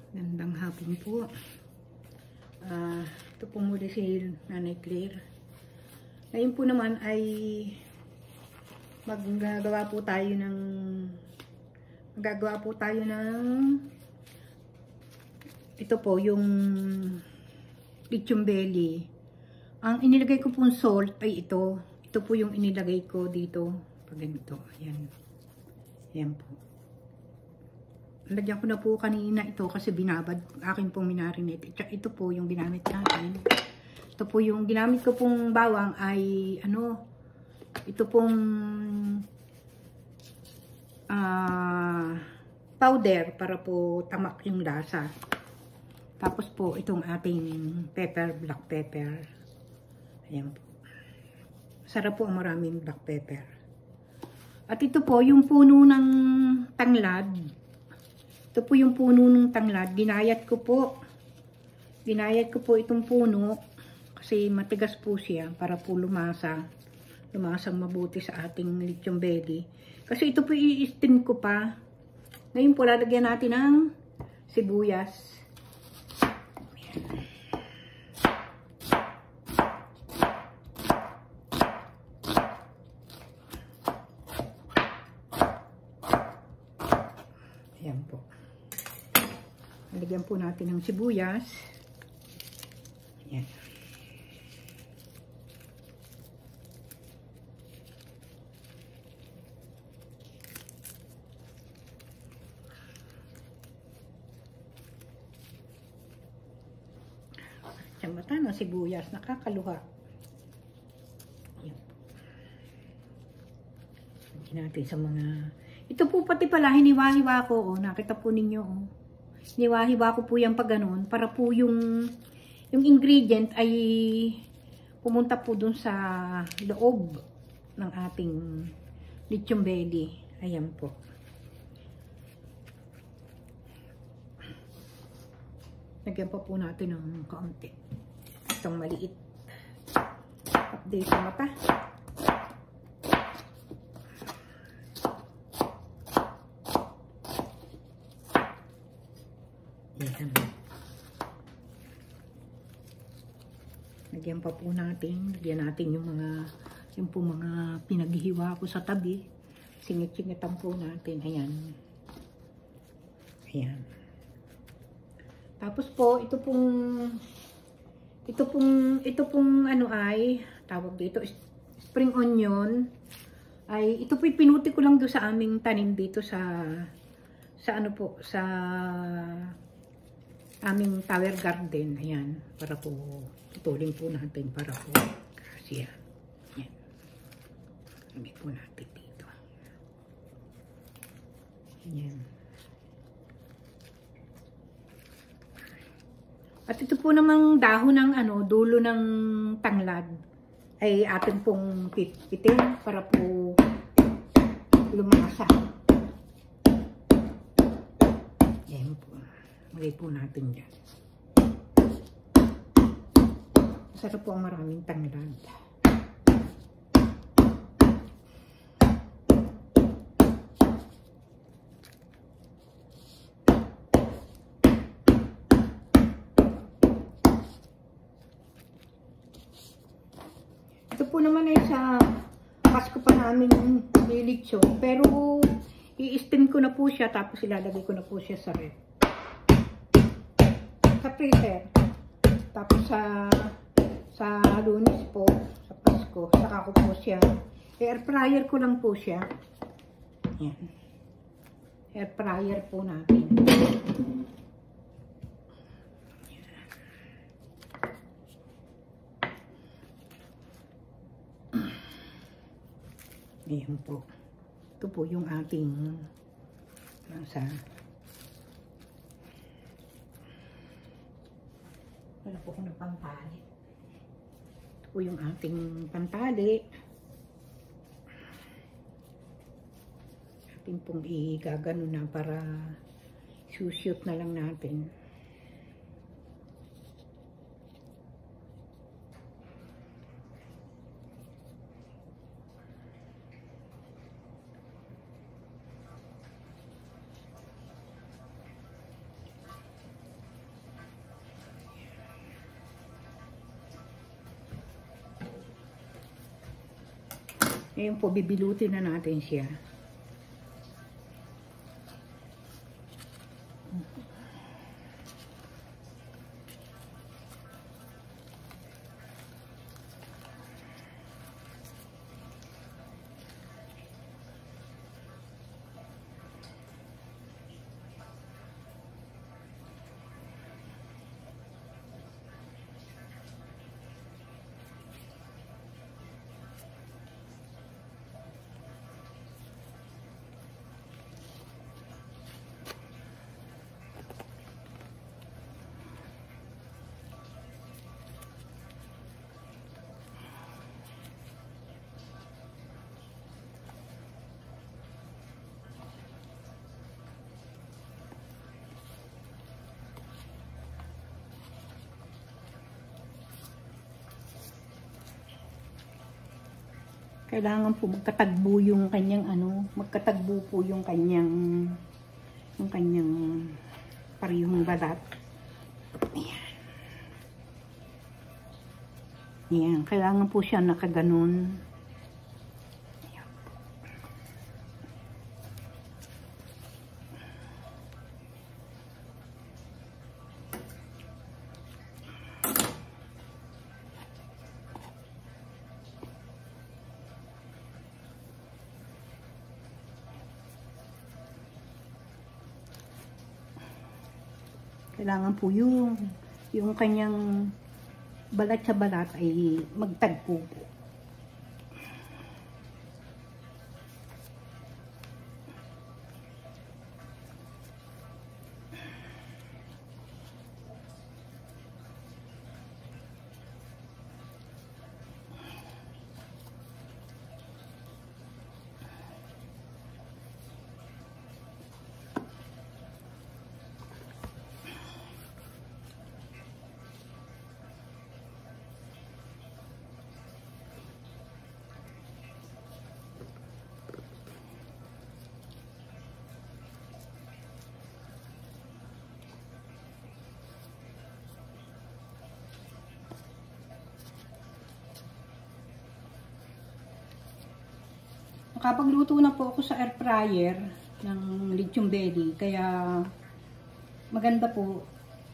Gandang hapon po. Ito po muli si Nanay Claire. Ngayon po naman ay magagawa po tayo ng ito po yung lechon belly. Ang inilagay ko pong salt ay ito. Ito po yung inilagay ko dito. Pag ganito. Ayan. Ayan po. Lagyan ko na po kanina ito kasi binabad akin pong minarinate. Ito po yung ginamit natin. Ito po yung ginamit ko pong bawang ay ito pong powder para po tamak yung lasa. Tapos po itong ating pepper, black pepper. Ayan po. Sarap po ang maraming black pepper. At ito po yung puno ng tanglad. Ito po yung puno ng tanglad. Ginayat ko po itong puno kasi matigas po siya para po lumasang mabuti sa ating lechon belly. Kasi ito po i-steam ko pa. Ngayon po lalagyan natin ng sibuyas. Ayan po. Lagyan po natin ng sibuyas. Ayan. Ang mata ng sibuyas, nakakaluha. Ayan. Lagyan natin sa mga... Ito po pati pala, hiniwa-hiwa ko. Nakita po ninyo. Hiniwa-hiwa ko po yan pag ganun. Para po yung ingredient ay pumunta po dun sa loob ng ating lechon belly. Ayan po. Lagyan pa po natin ng kaunti. Itong maliit. Update sa mata. Ayan. Lagyan pa po natin. Lagyan natin yung mga pinaghihiwa ko sa tabi. Singit-singitan po natin. Ayan. Ayan. Tapos po, ito pong ano ay, tawag dito, spring onion. Ay, ito po pinuti ko lang doon sa aming tanim dito sa aming tower garden. Ayan, para po tutulin po natin para po kasi yan. Lagay po natin dito. Ayan. At ito po namang dahon ng dulo ng tanglad ay atin pong pitin para po lumasa. Ayan po. Lagay po natin dyan. Masarap po ang maraming tanglad. Ito po naman ay sa Pasko pa namin nilitsyo. Pero i-steam ko na po siya tapos ilalagay ko na po siya sa ref. Sa freezer. Tapos sa Lunes po, sa Pasko, saka ko po siya. Air fryer ko lang po siya. Ayan. Air fryer po natin. Ayan po. Ito po yung ating nasa wala po ko ng pantali. Ito po yung ating pantali. Ating pong igagano na para shoot na lang natin. Ngayon po, bibilutin na natin siya. Kailangan po magkatagbo yung kanyang magkatagbo po yung kanyang parehong balat. Ayan. Ayan, kailangan po siya nakaganon. Kailangan po yung kanyang balat sa balat ay magtagpo po. Nakapagluto na po ako sa air fryer ng lechon belly, kaya maganda po.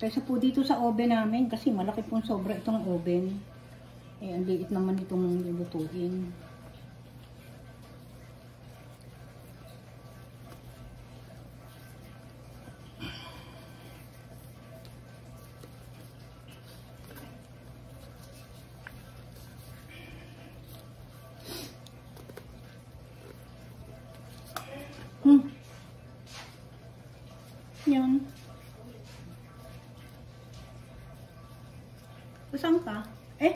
Kaysa po dito sa oven namin, kasi malaki pong sobra itong oven. Eh, ang liit naman itong lulutuin. Yan. Saan ka? Eh?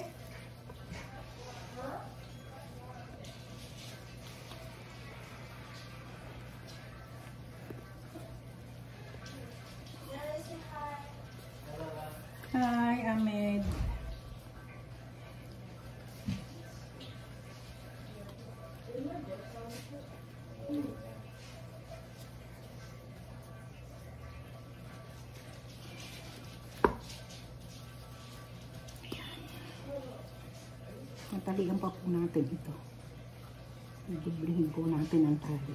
Hi, Ahmed. Natalian pa po natin ito. Idiblihin po natin ang tali.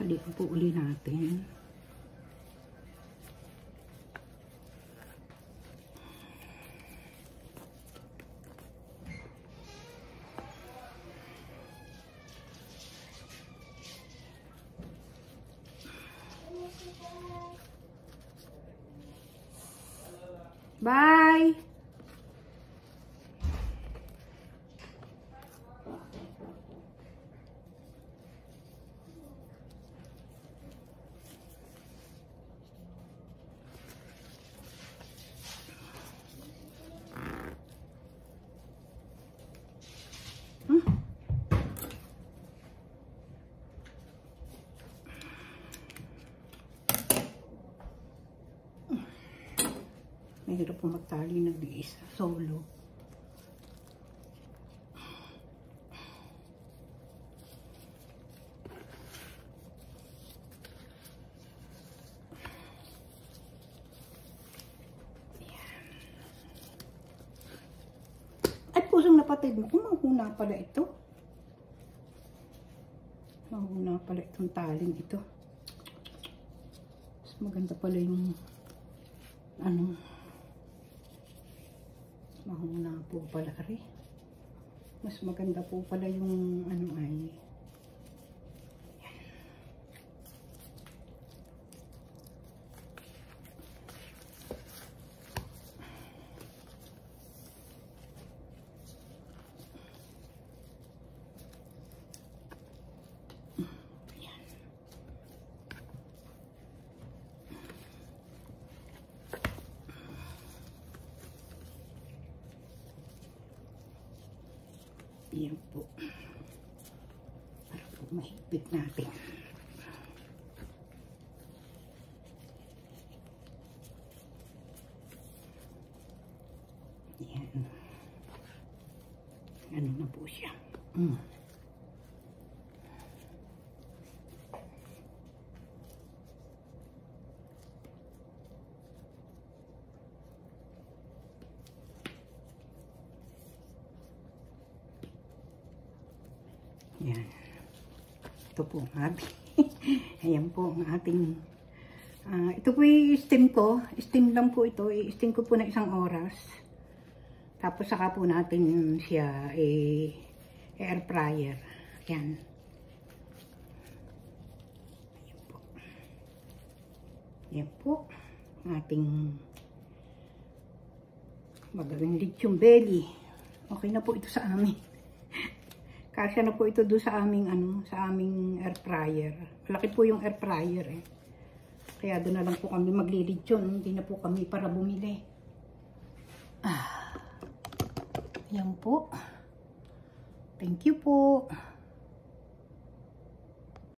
Talian po uli natin. Bye! Mahirap po magtali nag-iisa. Solo. At pusong napatid mo. Mahuna pala ito. Mahuna pala itong taling ito. Mas maganda pala yung ano. Mahuna po pala rin. Mas maganda po pala yung ano ay. Yan po. Para po mahigpit natin. Yan. Ano na po siya. Yan. Ito po ang ating. Ayan po ang ating. Ito po yung steam ko. Steam lang po ito. I-steam ko po na 1 oras. Tapos saka po natin siya air fryer. Yan. Ayan po. Ayan po. Ating magawing lechon belly. Okay na po ito sa amin. Kasya na po ito doon sa aming sa aming air fryer. Malaki po yung air fryer eh. Kaya doon na lang po kami maglilitsyon. Hindi na po kami para bumili. Yan po. Thank you po.